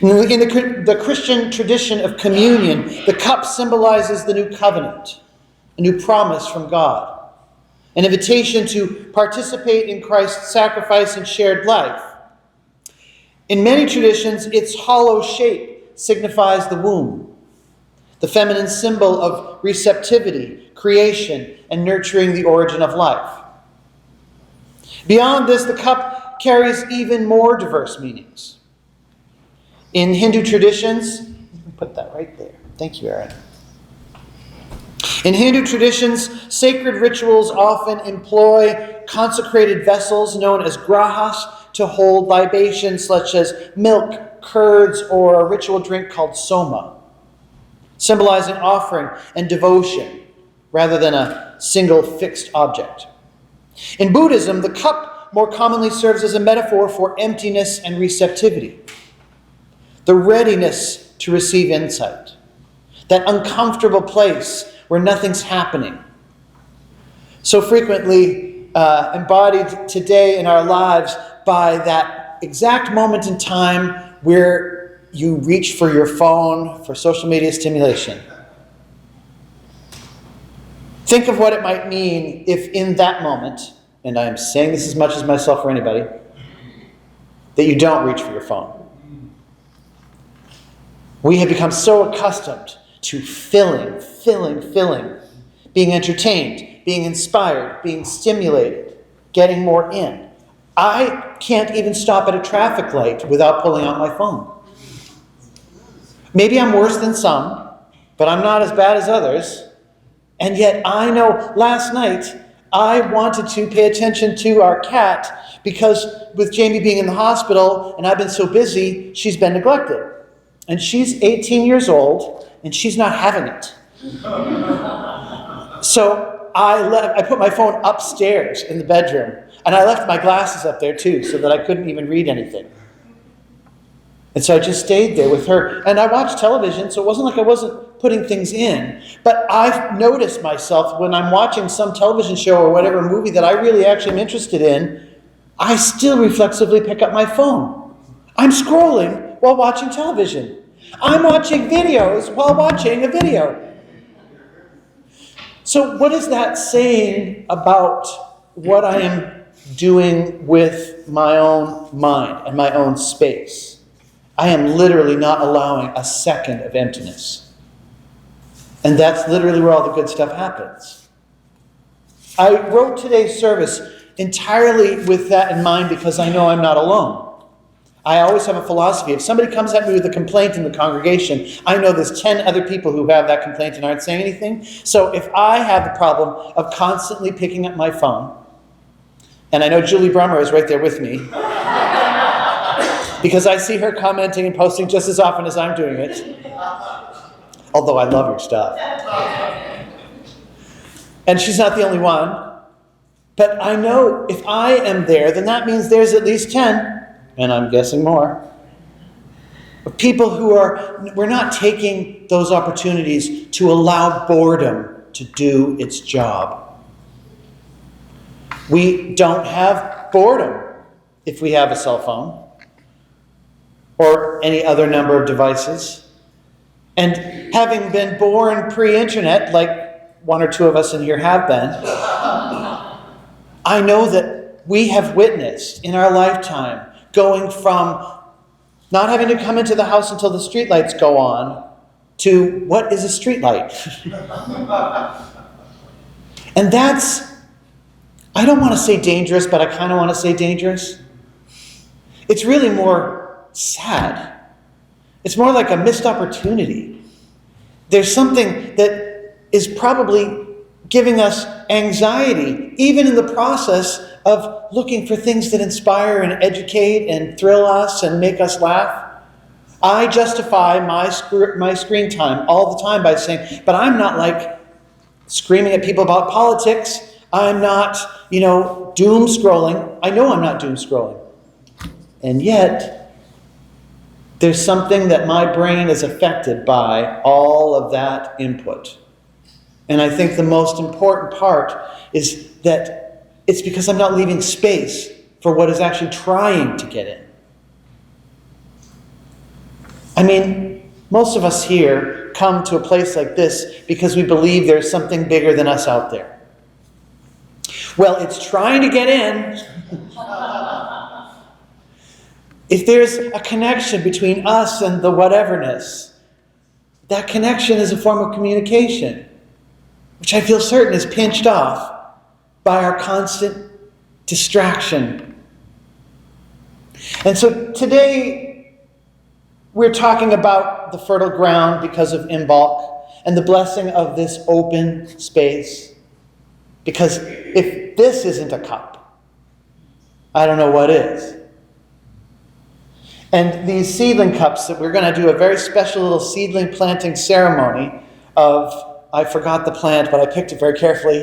In the Christian tradition of communion, the cup symbolizes the new covenant, a new promise from God, an invitation to participate in Christ's sacrifice and shared life. In many traditions, its hollow shape signifies the womb, the feminine symbol of receptivity, creation, and nurturing the origin of life. Beyond this, the cup carries even more diverse meanings. In Hindu traditions, put that right there. Thank you, Aaron. In Hindu traditions, sacred rituals often employ consecrated vessels known as grahas to hold libations such as milk, curds, or a ritual drink called soma, symbolizing offering and devotion rather than a single fixed object. In Buddhism, the cup more commonly serves as a metaphor for emptiness and receptivity, the readiness to receive insight, that uncomfortable place where nothing's happening. So frequently embodied today in our lives by that exact moment in time where you reach for your phone for social media stimulation. Think of what it might mean if in that moment, and I am saying this as much as myself or anybody, that you don't reach for your phone. We have become so accustomed to filling, being entertained, being inspired, being stimulated, getting more in. I can't even stop at a traffic light without pulling out my phone. Maybe I'm worse than some, but I'm not as bad as others. And yet I know last night I wanted to pay attention to our cat because with Jamie being in the hospital and I've been so busy, she's been neglected. And she's 18 years old and she's not having it. So I put my phone upstairs in the bedroom and I left my glasses up there too so that I couldn't even read anything. And so I just stayed there with her. And I watched television, so it wasn't like I wasn't putting things in. But I've noticed myself when I'm watching some television show or whatever movie that I really actually am interested in, I still reflexively pick up my phone. I'm scrolling while watching television. I'm watching videos while watching a video. So what is that saying about what I am doing with my own mind and my own space? I am literally not allowing a second of emptiness. And that's literally where all the good stuff happens. I wrote today's service entirely with that in mind because I know I'm not alone. I always have a philosophy. If somebody comes at me with a complaint in the congregation, I know there's 10 other people who have that complaint and aren't saying anything. So if I have the problem of constantly picking up my phone, and I know Julie Brummer is right there with me, because I see her commenting and posting just as often as I'm doing it, although I love your stuff. And she's not the only one. But I know if I am there, then that means there's at least 10, and I'm guessing more, of people who we're not taking those opportunities to allow boredom to do its job. We don't have boredom if we have a cell phone or any other number of devices. And having been born pre-internet, like one or two of us in here have been, I know that we have witnessed in our lifetime going from not having to come into the house until the streetlights go on to what is a streetlight? And that's, I don't want to say dangerous, but I kind of want to say dangerous. It's really more sad. It's more like a missed opportunity. There's something that is probably giving us anxiety, even in the process of looking for things that inspire and educate and thrill us and make us laugh. I justify my screen time all the time by saying, but I'm not like screaming at people about politics. I'm not, doom scrolling. I know I'm not doom scrolling. And yet, there's something that my brain is affected by all of that input. And I think the most important part is that it's because I'm not leaving space for what is actually trying to get in. I mean, most of us here come to a place like this because we believe there's something bigger than us out there. Well, it's trying to get in. If there's a connection between us and the whateverness, that connection is a form of communication, which I feel certain is pinched off by our constant distraction. And so today, we're talking about the fertile ground because of Imbolc and the blessing of this open space. Because if this isn't a cup, I don't know what is. And these seedling cups that we're going to do a very special little seedling planting ceremony of, I forgot the plant, but I picked it very carefully.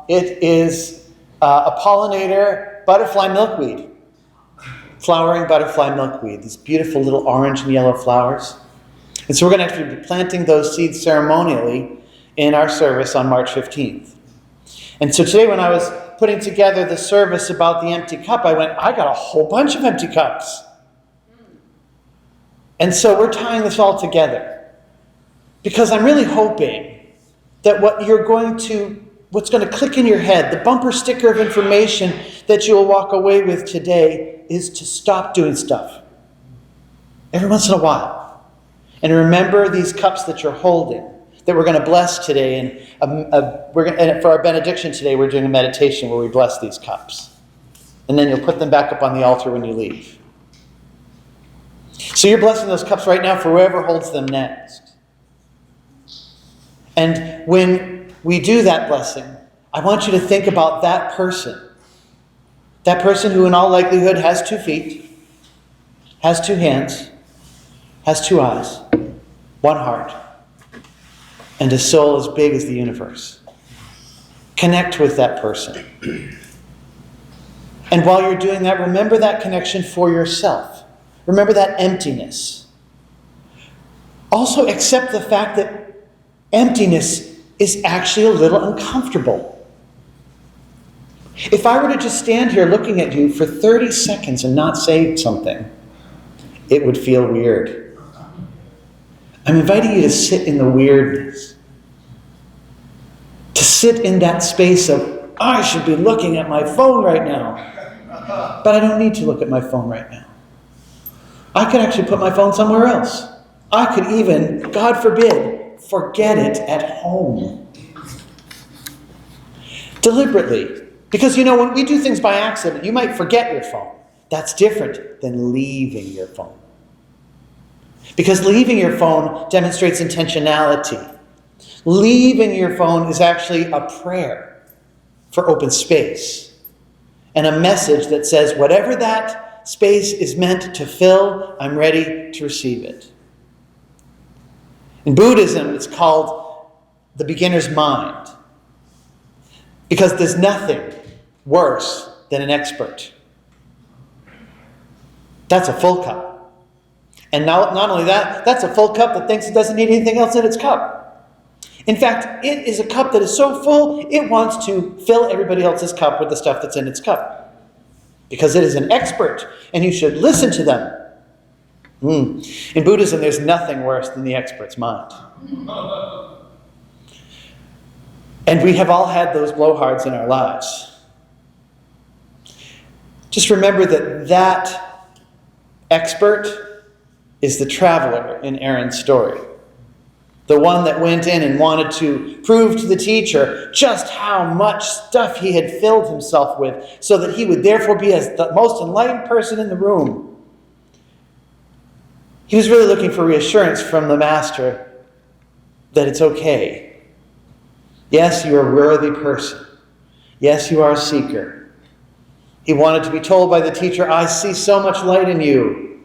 It is a pollinator butterfly milkweed. Flowering butterfly milkweed. These beautiful little orange and yellow flowers. And so we're going to actually be planting those seeds ceremonially in our service on March 15th. And so today when I was putting together the service about the empty cup, I went, I got a whole bunch of empty cups. And so we're tying this all together. Because I'm really hoping that what's going to click in your head, the bumper sticker of information that you will walk away with today is to stop doing stuff. Every once in a while. And remember these cups that you're holding, that we're going to bless today. And for our benediction today, we're doing a meditation where we bless these cups. And then you'll put them back up on the altar when you leave. So you're blessing those cups right now for whoever holds them next. And when we do that blessing, I want you to think about that person. That person who in all likelihood has 2 feet, has 2 hands, has 2 eyes, 1 heart, and a soul as big as the universe. Connect with that person. And while you're doing that, remember that connection for yourself. Remember that emptiness. Also accept the fact that emptiness is actually a little uncomfortable. If I were to just stand here looking at you for 30 seconds and not say something, it would feel weird. I'm inviting you to sit in the weirdness. To sit in that space of, I should be looking at my phone right now. But I don't need to look at my phone right now. I could actually put my phone somewhere else. I could even, God forbid, forget it at home. Deliberately. Because, when we do things by accident, you might forget your phone. That's different than leaving your phone. Because leaving your phone demonstrates intentionality. Leaving your phone is actually a prayer for open space. And a message that says, whatever that space is meant to fill, I'm ready to receive it. In Buddhism, it's called the beginner's mind. Because there's nothing worse than an expert. That's a full cup. And not only that, that's a full cup that thinks it doesn't need anything else in its cup. In fact, it is a cup that is so full, it wants to fill everybody else's cup with the stuff that's in its cup. Because it is an expert, and you should listen to them. In Buddhism, there's nothing worse than the expert's mind. And we have all had those blowhards in our lives. Just remember that expert is the traveler in Aaron's story. The one that went in and wanted to prove to the teacher just how much stuff he had filled himself with so that he would therefore be as the most enlightened person in the room. He was really looking for reassurance from the master that it's okay. Yes, you are a worthy person. Yes, you are a seeker. He wanted to be told by the teacher, I see so much light in you.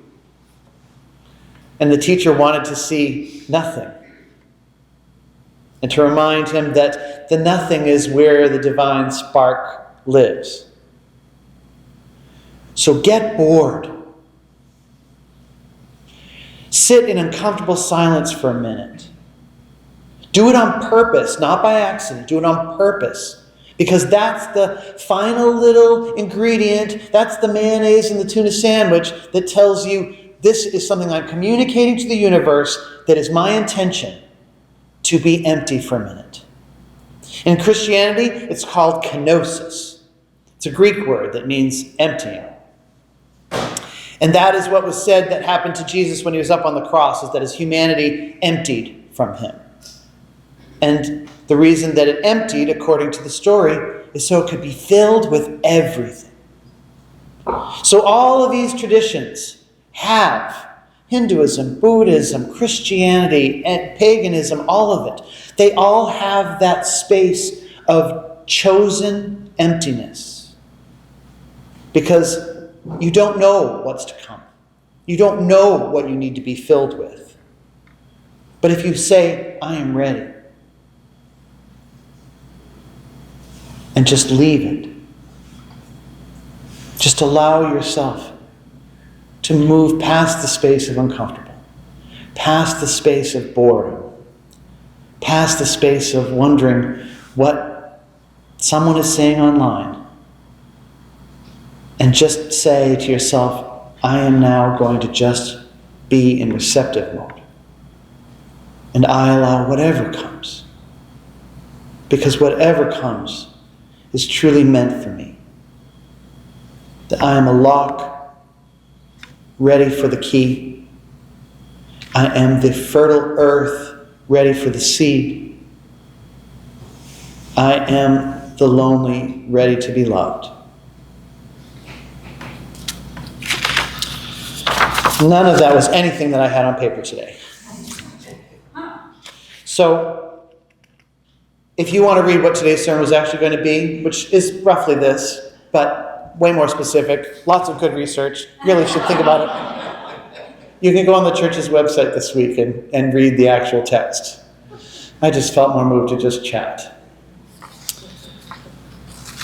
And the teacher wanted to see nothing. And to remind him that the nothing is where the divine spark lives. So get bored. Sit in uncomfortable silence for a minute. Do it on purpose, not by accident. Do it on purpose. Because that's the final little ingredient, that's the mayonnaise in the tuna sandwich that tells you this is something I'm communicating to the universe that is my intention to be empty for a minute. In Christianity, it's called kenosis. It's a Greek word that means emptying. And that is what was said that happened to Jesus when he was up on the cross, is that his humanity emptied from him. And the reason that it emptied, according to the story, is so it could be filled with everything. So all of these traditions have Hinduism, Buddhism, Christianity, and paganism, all of it. They all have that space of chosen emptiness. Because you don't know what's to come. You don't know what you need to be filled with. But if you say, I am ready, and just leave it, just allow yourself to move past the space of uncomfortable, past the space of boredom, past the space of wondering what someone is saying online, and just say to yourself, I am now going to just be in receptive mode. And I allow whatever comes. Because whatever comes is truly meant for me. That I am a lock ready for the key. I am the fertile earth ready for the seed. I am the lonely ready to be loved. None of that was anything that I had on paper today. So, if you want to read what today's sermon was actually going to be, which is roughly this, but way more specific, lots of good research, really should think about it. You can go on the church's website this week and read the actual text. I just felt more moved to just chat.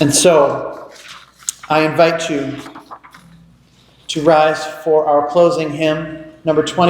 And so, I invite you to rise for our closing hymn, number 20.